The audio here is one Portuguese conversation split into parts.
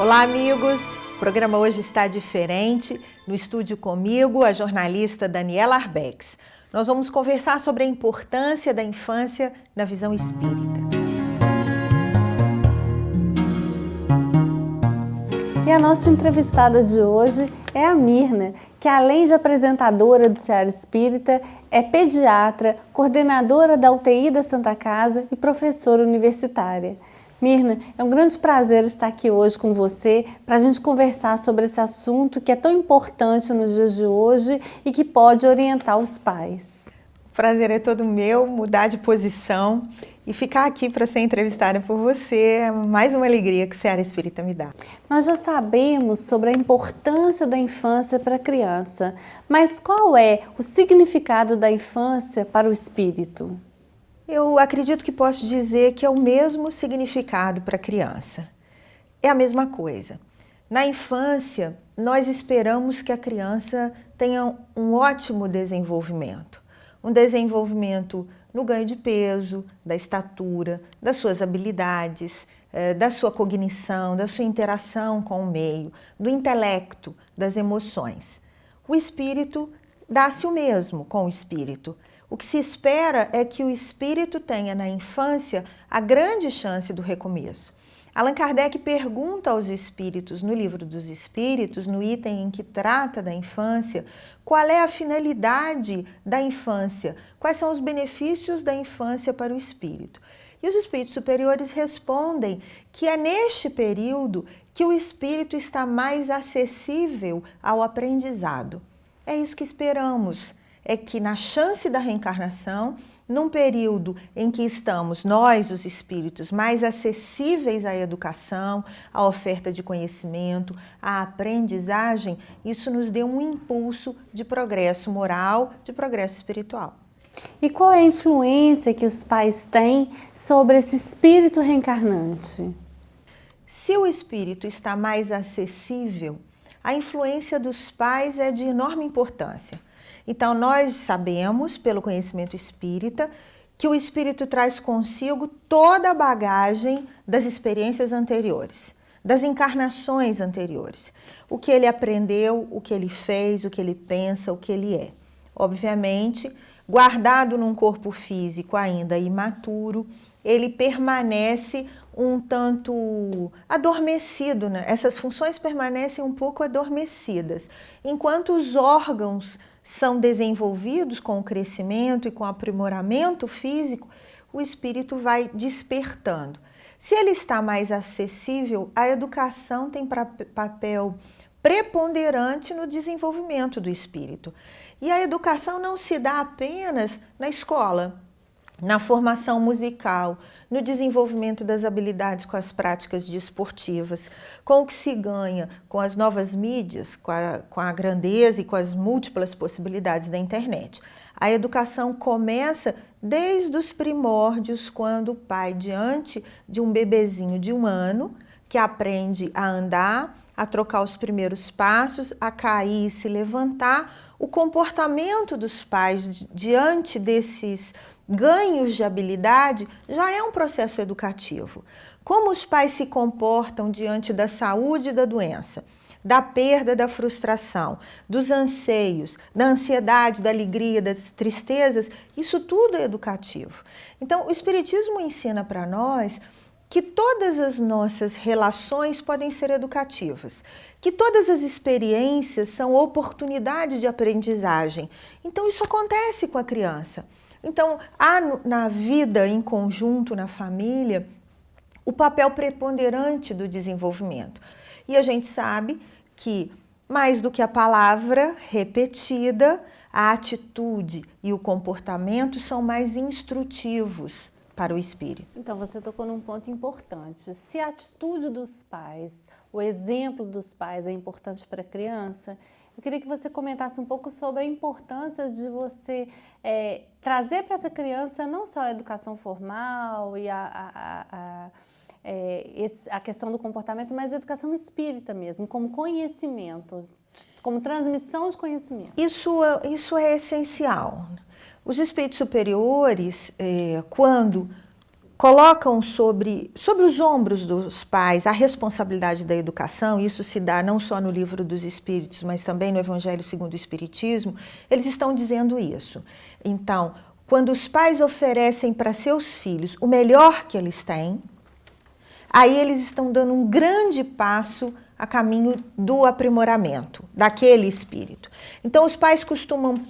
Olá, amigos! O programa hoje está diferente. No estúdio comigo, a jornalista Daniela Arbex. Nós vamos conversar sobre a importância da infância na visão espírita. E a nossa entrevistada de hoje é a Mirna, que além de apresentadora do Seara Espírita, é pediatra, coordenadora da UTI da Santa Casa e professora universitária. Mirna, é um grande prazer estar aqui hoje com você para a gente conversar sobre esse assunto que é tão importante nos dias de hoje e que pode orientar os pais. O prazer é todo meu, mudar de posição e ficar aqui para ser entrevistada por você é mais uma alegria que o Seara Espírita me dá. Nós já sabemos sobre a importância da infância para a criança, mas qual é o significado da infância para o espírito? Eu acredito que posso dizer que é o mesmo significado para a criança. É a mesma coisa. Na infância, nós esperamos que a criança tenha um ótimo desenvolvimento. Um desenvolvimento no ganho de peso, da estatura, das suas habilidades, da sua cognição, da sua interação com o meio, do intelecto, das emoções. O espírito dá-se o mesmo com o espírito. O que se espera é que o espírito tenha na infância a grande chance do recomeço. Allan Kardec pergunta aos espíritos, no Livro dos Espíritos, no item em que trata da infância, qual é a finalidade da infância, quais são os benefícios da infância para o espírito. E os espíritos superiores respondem que é neste período que o espírito está mais acessível ao aprendizado. É isso que esperamos. É que na chance da reencarnação, num período em que estamos nós, os espíritos, mais acessíveis à educação, à oferta de conhecimento, à aprendizagem, isso nos dê um impulso de progresso moral, de progresso espiritual. E qual é a influência que os pais têm sobre esse espírito reencarnante? Se o espírito está mais acessível, a influência dos pais é de enorme importância. Então, nós sabemos, pelo conhecimento espírita, que o espírito traz consigo toda a bagagem das experiências anteriores, das encarnações anteriores. O que ele aprendeu, o que ele fez, o que ele pensa, o que ele é. Obviamente, guardado num corpo físico ainda imaturo, ele permanece um tanto adormecido, né? Essas funções permanecem um pouco adormecidas, enquanto os órgãos são desenvolvidos com o crescimento e com o aprimoramento físico, o espírito vai despertando. Se ele está mais acessível, a educação tem papel preponderante no desenvolvimento do espírito. E a educação não se dá apenas na escola, na formação musical, no desenvolvimento das habilidades com as práticas desportivas, com o que se ganha com as novas mídias, com a grandeza e com as múltiplas possibilidades da internet. A educação começa desde os primórdios, quando o pai, diante de um bebezinho de 1 ano, que aprende a andar, a trocar os primeiros passos, a cair e se levantar, o comportamento dos pais diante desses ganhos de habilidade já é um processo educativo. Como os pais se comportam diante da saúde e da doença, da perda, da frustração, dos anseios, da ansiedade, da alegria, das tristezas, isso tudo é educativo. Então, o Espiritismo ensina para nós que todas as nossas relações podem ser educativas, que todas as experiências são oportunidade de aprendizagem. Então, isso acontece com a criança. Então, há na vida em conjunto, na família, o papel preponderante do desenvolvimento. E a gente sabe que, mais do que a palavra repetida, a atitude e o comportamento são mais instrutivos para o espírito. Então, você tocou num ponto importante. Se a atitude dos pais, o exemplo dos pais é importante para a criança, eu queria que você comentasse um pouco sobre a importância de você trazer para essa criança não só a educação formal e a questão do comportamento, mas a educação espírita mesmo, como conhecimento, como transmissão de conhecimento. Isso é essencial. Os espíritos superiores, quando colocam sobre os ombros dos pais a responsabilidade da educação. Isso se dá não só no Livro dos Espíritos, mas também no Evangelho segundo o Espiritismo. Eles estão dizendo isso. Então, quando os pais oferecem para seus filhos o melhor que eles têm, aí eles estão dando um grande passo a caminho do aprimoramento daquele espírito. Então, os pais costumam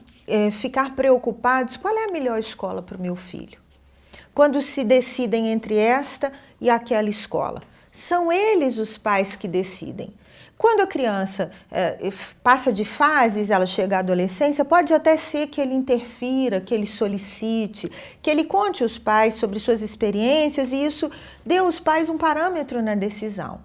ficar preocupados: qual é a melhor escola para o meu filho? Quando se decidem entre esta e aquela escola. São eles os pais que decidem. Quando a criança passa de fases, ela chega à adolescência, pode até ser que ele interfira, que ele solicite, que ele conte aos pais sobre suas experiências e isso dê aos pais um parâmetro na decisão.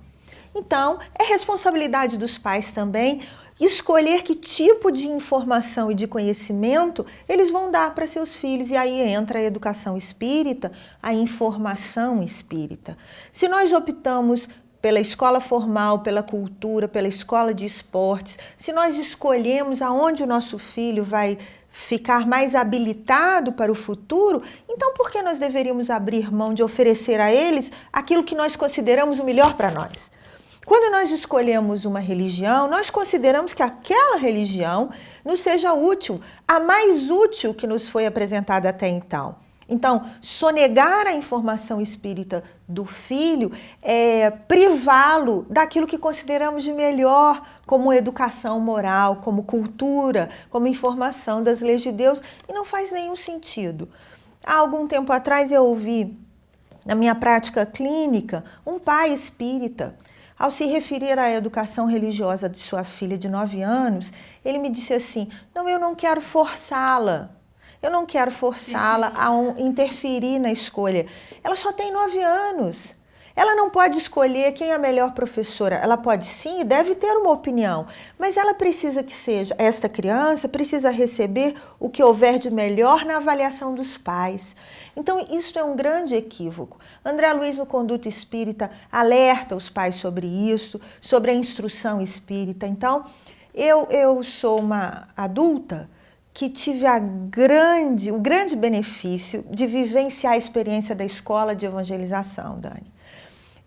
Então, é responsabilidade dos pais também escolher que tipo de informação e de conhecimento eles vão dar para seus filhos. E aí entra a educação espírita, a informação espírita. Se nós optamos pela escola formal, pela cultura, pela escola de esportes, se nós escolhemos aonde o nosso filho vai ficar mais habilitado para o futuro, então por que nós deveríamos abrir mão de oferecer a eles aquilo que nós consideramos o melhor para nós? Quando nós escolhemos uma religião, nós consideramos que aquela religião nos seja útil, a mais útil que nos foi apresentada até então. Então, sonegar a informação espírita do filho é privá-lo daquilo que consideramos de melhor, como educação moral, como cultura, como informação das leis de Deus, e não faz nenhum sentido. Há algum tempo atrás eu ouvi, na minha prática clínica, um pai espírita. Ao se referir à educação religiosa de sua filha de 9 anos, ele me disse assim: não, eu não quero forçá-la. Eu não quero forçá-la a interferir na escolha. Ela só tem 9 anos. Ela não pode escolher quem é a melhor professora. Ela pode sim e deve ter uma opinião, mas ela precisa que seja, esta criança precisa receber o que houver de melhor na avaliação dos pais. Então, isso é um grande equívoco. André Luiz, no Conduta Espírita, alerta os pais sobre isso, sobre a instrução espírita. Então, eu sou uma adulta que tive o grande benefício de vivenciar a experiência da escola de evangelização, Dani.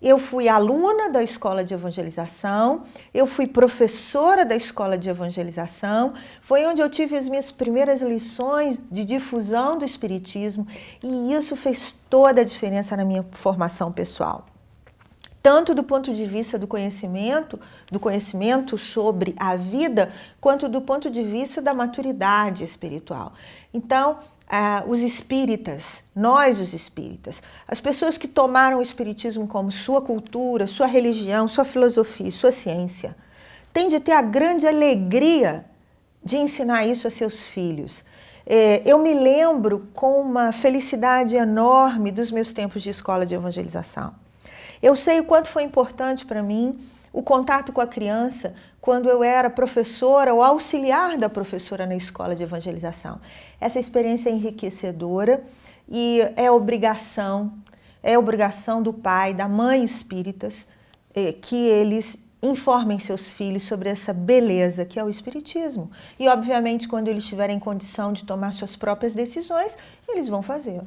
Eu fui aluna da escola de evangelização, eu fui professora da escola de evangelização, foi onde eu tive as minhas primeiras lições de difusão do espiritismo e isso fez toda a diferença na minha formação pessoal. Tanto do ponto de vista do conhecimento sobre a vida, quanto do ponto de vista da maturidade espiritual. Então, os espíritas, nós os espíritas, as pessoas que tomaram o espiritismo como sua cultura, sua religião, sua filosofia, sua ciência, têm de ter a grande alegria de ensinar isso a seus filhos. Eu me lembro com uma felicidade enorme dos meus tempos de escola de evangelização. Eu sei o quanto foi importante para mim o contato com a criança quando eu era professora ou auxiliar da professora na escola de evangelização. Essa experiência é enriquecedora e é obrigação do pai, da mãe espíritas, que eles informem seus filhos sobre essa beleza que é o espiritismo. E, obviamente, quando eles tiverem condição de tomar suas próprias decisões, eles vão fazer.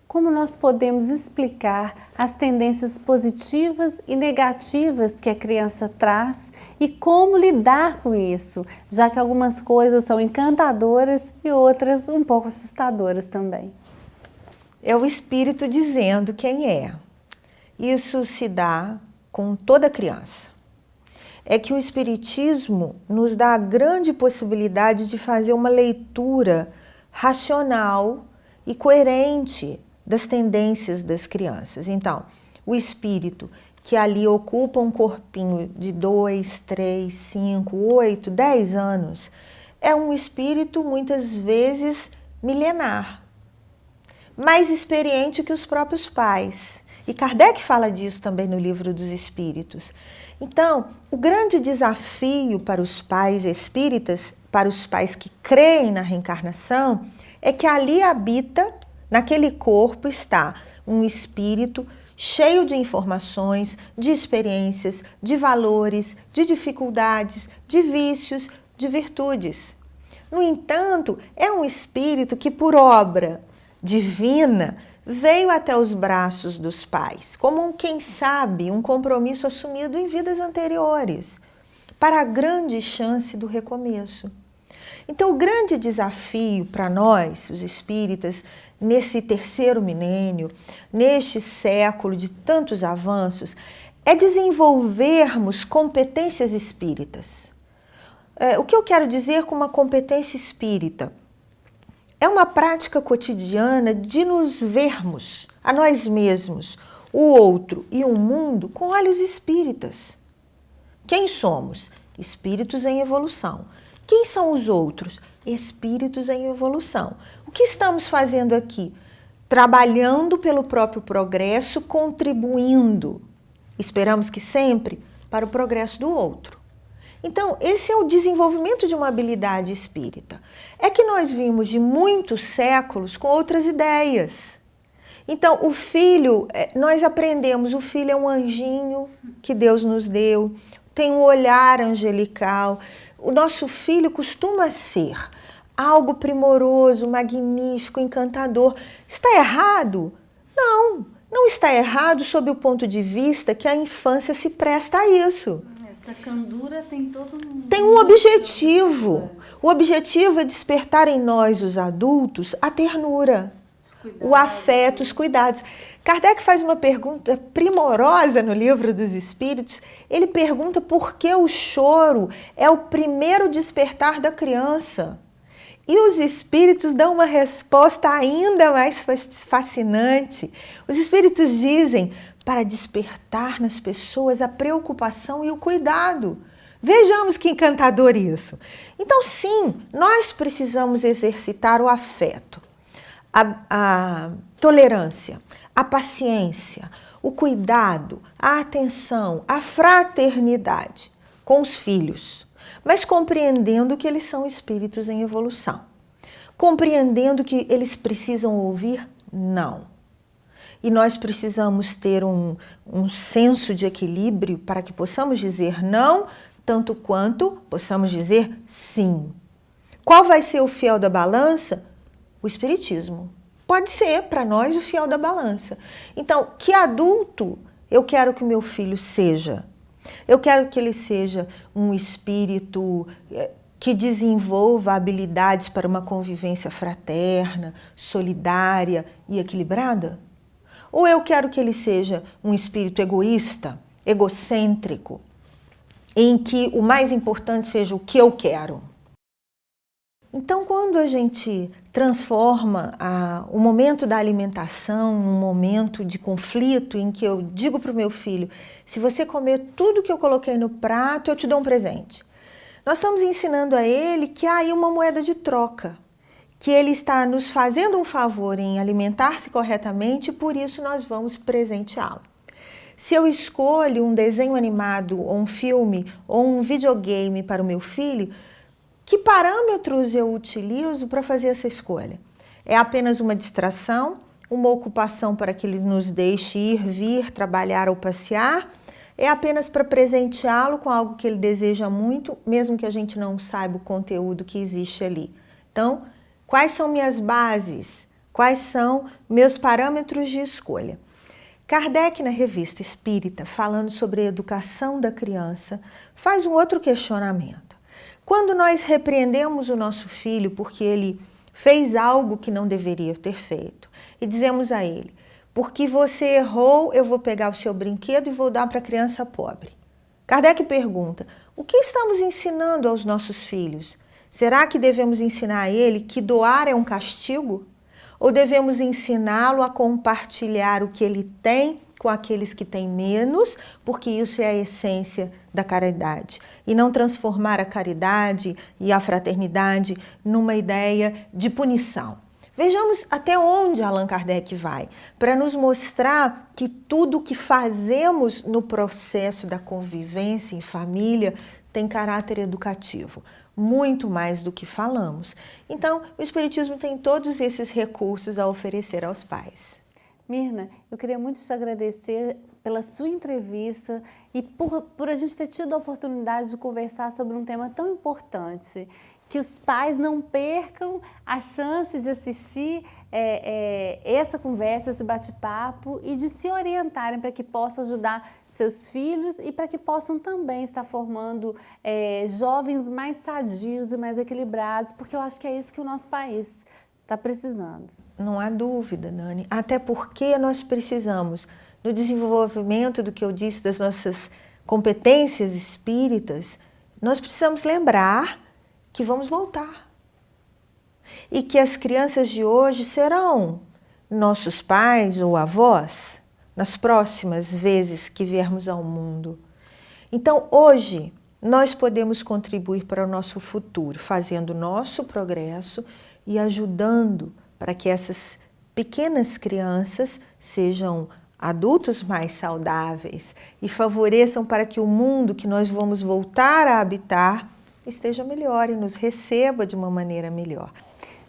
Como nós podemos explicar as tendências positivas e negativas que a criança traz e como lidar com isso, já que algumas coisas são encantadoras e outras um pouco assustadoras também? É o espírito dizendo quem é. Isso se dá com toda criança. É que o espiritismo nos dá a grande possibilidade de fazer uma leitura racional e coerente das tendências das crianças. Então, o espírito que ali ocupa um corpinho de 2, 3, 5, 8, 10 anos, é um espírito muitas vezes milenar, mais experiente que os próprios pais. E Kardec fala disso também no Livro dos Espíritos. Então, o grande desafio para os pais espíritas, para os pais que creem na reencarnação, é que ali habita, naquele corpo está um espírito cheio de informações, de experiências, de valores, de dificuldades, de vícios, de virtudes. No entanto, é um espírito que, por obra divina, veio até os braços dos pais, como quem sabe, um compromisso assumido em vidas anteriores, para a grande chance do recomeço. Então, o grande desafio para nós, os espíritas, nesse terceiro milênio, neste século de tantos avanços, é desenvolvermos competências espíritas. O que eu quero dizer com uma competência espírita? É uma prática cotidiana de nos vermos, a nós mesmos, o outro e o mundo com olhos espíritas. Quem somos? Espíritos em evolução. Quem são os outros? Espíritos em evolução. O que estamos fazendo aqui? Trabalhando pelo próprio progresso, contribuindo, esperamos que sempre, para o progresso do outro. Então, esse é o desenvolvimento de uma habilidade espírita. É que nós vimos de muitos séculos com outras ideias. Então, o filho, nós aprendemos, o filho é um anjinho que Deus nos deu, tem um olhar angelical. O nosso filho costuma ser algo primoroso, magnífico, encantador. Está errado? Não, não está errado sob o ponto de vista que a infância se presta a isso. Essa candura tem um objetivo. O objetivo é despertar em nós, os adultos, a ternura, o afeto, os cuidados. Kardec faz uma pergunta primorosa no Livro dos Espíritos. Ele pergunta por que o choro é o primeiro despertar da criança. E os espíritos dão uma resposta ainda mais fascinante. Os espíritos dizem para despertar nas pessoas a preocupação e o cuidado. Vejamos que encantador isso. Então, sim, nós precisamos exercitar o afeto, a tolerância, a paciência, o cuidado, a atenção, a fraternidade com os filhos, mas compreendendo que eles são espíritos em evolução. Compreendendo que eles precisam ouvir não. E nós precisamos ter um senso de equilíbrio para que possamos dizer não, tanto quanto possamos dizer sim. Qual vai ser o fiel da balança? O espiritismo. Pode ser para nós o fiel da balança. Então, que adulto eu quero que o meu filho seja? Eu quero que ele seja um espírito que desenvolva habilidades para uma convivência fraterna, solidária e equilibrada? Ou eu quero que ele seja um espírito egoísta, egocêntrico, em que o mais importante seja o que eu quero? Então, quando a gente transforma o momento da alimentação num momento de conflito, em que eu digo para o meu filho, se você comer tudo que eu coloquei no prato, eu te dou um presente. Nós estamos ensinando a ele que há aí uma moeda de troca, que ele está nos fazendo um favor em alimentar-se corretamente e por isso nós vamos presenteá-lo. Se eu escolho um desenho animado, ou um filme, ou um videogame para o meu filho, que parâmetros eu utilizo para fazer essa escolha? É apenas uma distração, uma ocupação para que ele nos deixe ir, vir, trabalhar ou passear? É apenas para presenteá-lo com algo que ele deseja muito, mesmo que a gente não saiba o conteúdo que existe ali? Então, quais são minhas bases? Quais são meus parâmetros de escolha? Kardec, na Revista Espírita, falando sobre a educação da criança, faz um outro questionamento. Quando nós repreendemos o nosso filho porque ele fez algo que não deveria ter feito e dizemos a ele, porque você errou, eu vou pegar o seu brinquedo e vou dar para a criança pobre. Kardec pergunta, o que estamos ensinando aos nossos filhos? Será que devemos ensinar a ele que doar é um castigo? Ou devemos ensiná-lo a compartilhar o que ele tem com aqueles que têm menos, porque isso é a essência da caridade. E não transformar a caridade e a fraternidade numa ideia de punição. Vejamos até onde Allan Kardec vai, para nos mostrar que tudo o que fazemos no processo da convivência em família tem caráter educativo, muito mais do que falamos. Então, o Espiritismo tem todos esses recursos a oferecer aos pais. Mirna, eu queria muito te agradecer pela sua entrevista e por a gente ter tido a oportunidade de conversar sobre um tema tão importante, que os pais não percam a chance de assistir essa conversa, esse bate-papo e de se orientarem para que possam ajudar seus filhos e para que possam também estar formando jovens mais sadios e mais equilibrados, porque eu acho que é isso que o nosso país está precisando. Não há dúvida, Nani. Até porque nós precisamos, no desenvolvimento do que eu disse, das nossas competências espíritas, nós precisamos lembrar que vamos voltar. E que as crianças de hoje serão nossos pais ou avós nas próximas vezes que viermos ao mundo. Então, hoje, nós podemos contribuir para o nosso futuro, fazendo nosso progresso e ajudando para que essas pequenas crianças sejam adultos mais saudáveis e favoreçam para que o mundo que nós vamos voltar a habitar esteja melhor e nos receba de uma maneira melhor.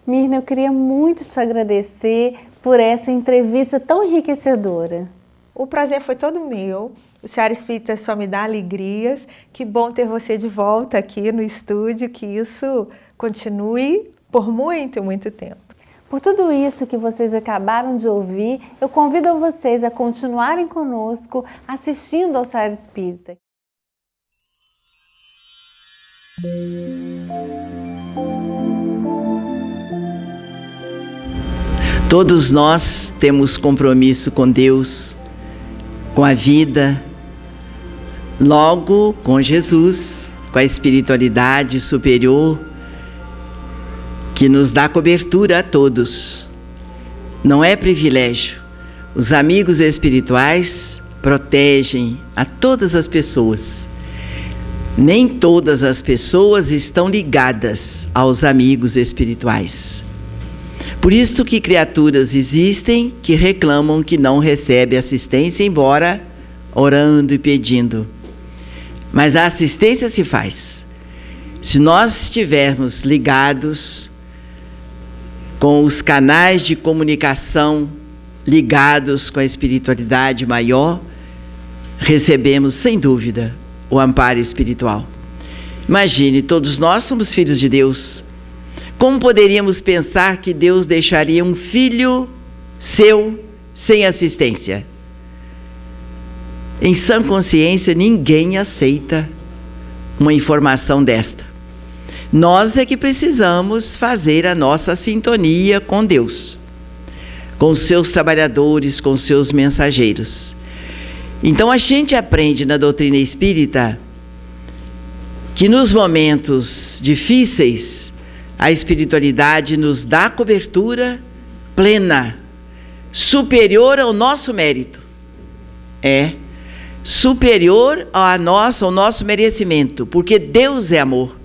Mirna, eu queria muito te agradecer por essa entrevista tão enriquecedora. O prazer foi todo meu. O Seara Espírita só me dá alegrias. Que bom ter você de volta aqui no estúdio, que isso continue por muito, muito tempo. Por tudo isso que vocês acabaram de ouvir, eu convido vocês a continuarem conosco assistindo ao Seara Espírita. Todos nós temos compromisso com Deus, com a vida, logo com Jesus, com a espiritualidade superior que nos dá cobertura a todos. Não é privilégio. Os amigos espirituais protegem a todas as pessoas. Nem todas as pessoas estão ligadas aos amigos espirituais. Por isso que criaturas existem que reclamam que não recebem assistência, embora orando e pedindo. Mas a assistência se faz. Se nós estivermos ligados com os canais de comunicação, ligados com a espiritualidade maior, recebemos, sem dúvida, o amparo espiritual. Imagine, todos nós somos filhos de Deus. Como poderíamos pensar que Deus deixaria um filho seu sem assistência? Em sã consciência, ninguém aceita uma informação desta. Nós é que precisamos fazer a nossa sintonia com Deus, com os seus trabalhadores, com os seus mensageiros. Então a gente aprende na doutrina espírita que nos momentos difíceis, a espiritualidade nos dá cobertura plena, superior ao nosso mérito. Superior ao nosso merecimento, porque Deus é amor.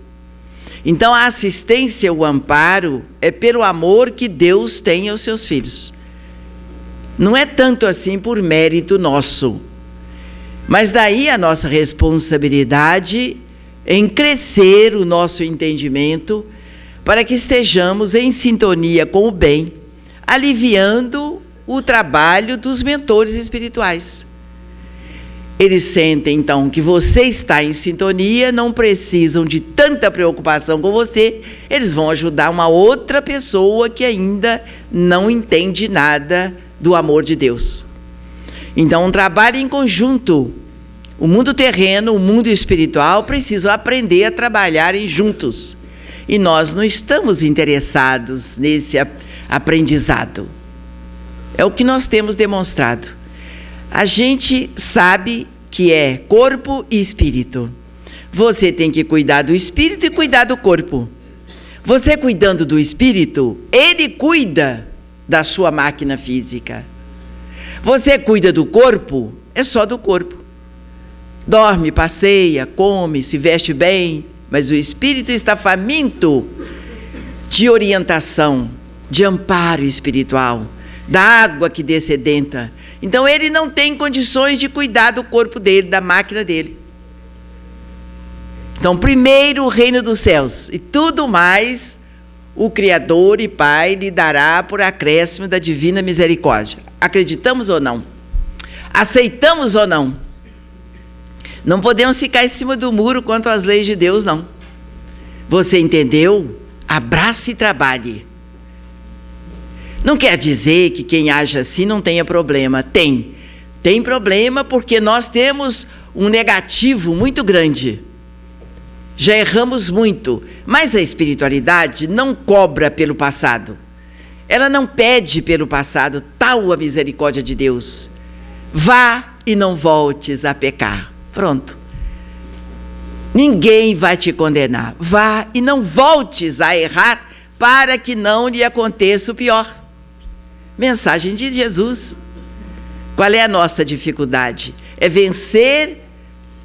Então a assistência, o amparo, é pelo amor que Deus tem aos seus filhos. Não é tanto assim por mérito nosso, mas daí a nossa responsabilidade em crescer o nosso entendimento para que estejamos em sintonia com o bem, aliviando o trabalho dos mentores espirituais. Eles sentem, então, que você está em sintonia, não precisam de tanta preocupação com você, eles vão ajudar uma outra pessoa que ainda não entende nada do amor de Deus. Então, um trabalho em conjunto. O mundo terreno, o mundo espiritual precisam aprender a trabalharem juntos. E nós não estamos interessados nesse aprendizado. É o que nós temos demonstrado. A gente sabe que é corpo e espírito. Você tem que cuidar do espírito e cuidar do corpo. Você cuidando do espírito, ele cuida da sua máquina física. Você cuida do corpo, é só do corpo. Dorme, passeia, come, se veste bem, mas o espírito está faminto de orientação, de amparo espiritual, da água que descedenta. Então ele não tem condições de cuidar do corpo dele, da máquina dele. Então, primeiro o reino dos céus, e tudo mais o Criador e Pai lhe dará por acréscimo da divina misericórdia. Acreditamos ou não? Aceitamos ou não? Não podemos ficar em cima do muro quanto às leis de Deus, não. Você entendeu? Abrace e trabalhe. Não quer dizer que quem age assim não tenha problema. Tem problema porque nós temos um negativo muito grande. Já erramos muito, mas a espiritualidade não cobra pelo passado. Ela não pede pelo passado, tal a misericórdia de Deus. Vá e não voltes a pecar. Pronto. Ninguém vai te condenar. Vá e não voltes a errar para que não lhe aconteça o pior. Mensagem de Jesus. Qual é a nossa dificuldade? É vencer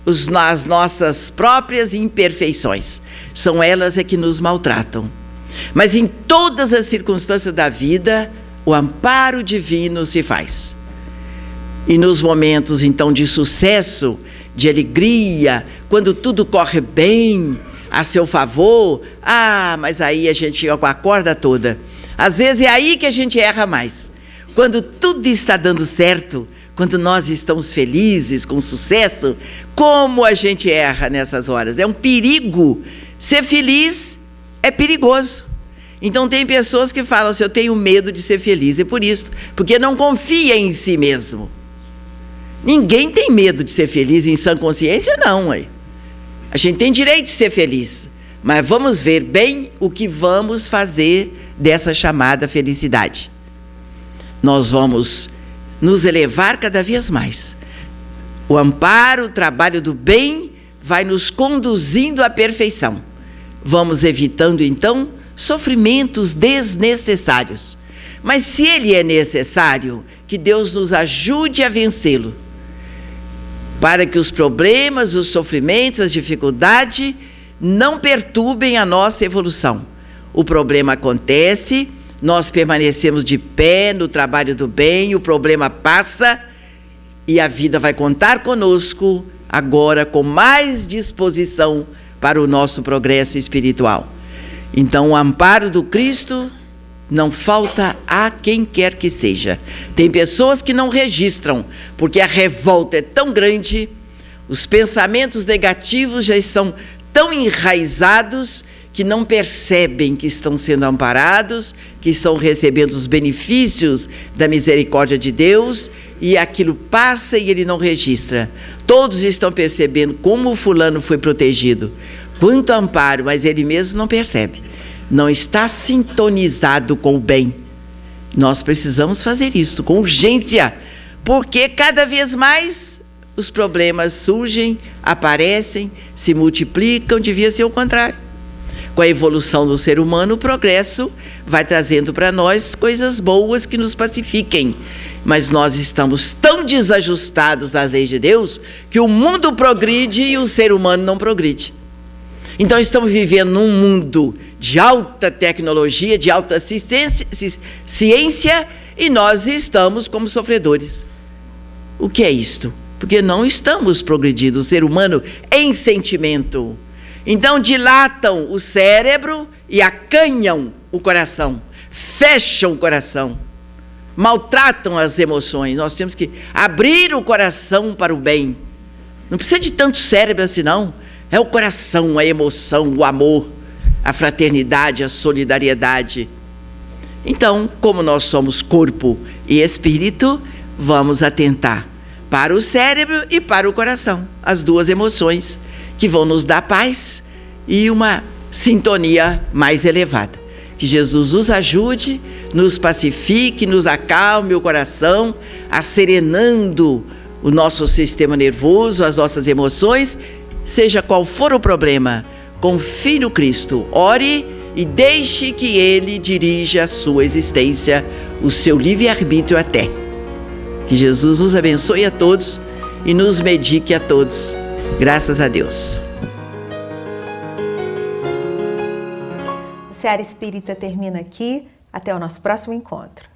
as nossas próprias imperfeições. São elas que nos maltratam. Mas em todas as circunstâncias da vida, o amparo divino se faz. E nos momentos, então, de sucesso, de alegria, quando tudo corre bem, a seu favor, mas aí a gente acorda toda. Às vezes é aí que a gente erra mais. Quando tudo está dando certo, quando nós estamos felizes, com sucesso, como a gente erra nessas horas? É um perigo. Ser feliz é perigoso. Então tem pessoas que falam assim, eu tenho medo de ser feliz, e por isso, porque não confia em si mesmo. Ninguém tem medo de ser feliz em sã consciência, não. A gente tem direito de ser feliz, mas vamos ver bem o que vamos fazer dessa chamada felicidade. Nós vamos nos elevar cada vez mais. O amparo, o trabalho do bem vai nos conduzindo à perfeição. Vamos evitando, então, sofrimentos desnecessários. Mas se ele é necessário, que Deus nos ajude a vencê-lo, para que os problemas, os sofrimentos, as dificuldades não perturbem a nossa evolução. O problema acontece, nós permanecemos de pé no trabalho do bem, o problema passa e a vida vai contar conosco agora com mais disposição para o nosso progresso espiritual. Então, o amparo do Cristo não falta a quem quer que seja. Tem pessoas que não registram, porque a revolta é tão grande, os pensamentos negativos já estão tão enraizados que não percebem que estão sendo amparados, que estão recebendo os benefícios da misericórdia de Deus, e aquilo passa e ele não registra. Todos estão percebendo como o fulano foi protegido, quanto amparo, mas ele mesmo não percebe. Não está sintonizado com o bem. Nós precisamos fazer isso com urgência, porque cada vez mais os problemas surgem, aparecem, se multiplicam, devia ser o contrário. Com a evolução do ser humano, o progresso vai trazendo para nós coisas boas que nos pacifiquem. Mas nós estamos tão desajustados das leis de Deus que o mundo progride e o ser humano não progride. Então estamos vivendo num mundo de alta tecnologia, de alta ciência, e nós estamos como sofredores. O que é isto? Porque não estamos progredindo, o ser humano em sentimento. Então dilatam o cérebro e acanham o coração, fecham o coração, maltratam as emoções. Nós temos que abrir o coração para o bem. Não precisa de tanto cérebro assim, não. É o coração, a emoção, o amor, a fraternidade, a solidariedade. Então, como nós somos corpo e espírito, vamos atentar para o cérebro e para o coração, as duas emoções que vão nos dar paz e uma sintonia mais elevada. Que Jesus nos ajude, nos pacifique, nos acalme o coração, asserenando o nosso sistema nervoso, as nossas emoções. Seja qual for o problema, confie no Cristo, ore e deixe que Ele dirija a sua existência, o seu livre-arbítrio até. Que Jesus nos abençoe a todos e nos medique a todos. Graças a Deus. O Seara Espírita termina aqui. Até o nosso próximo encontro.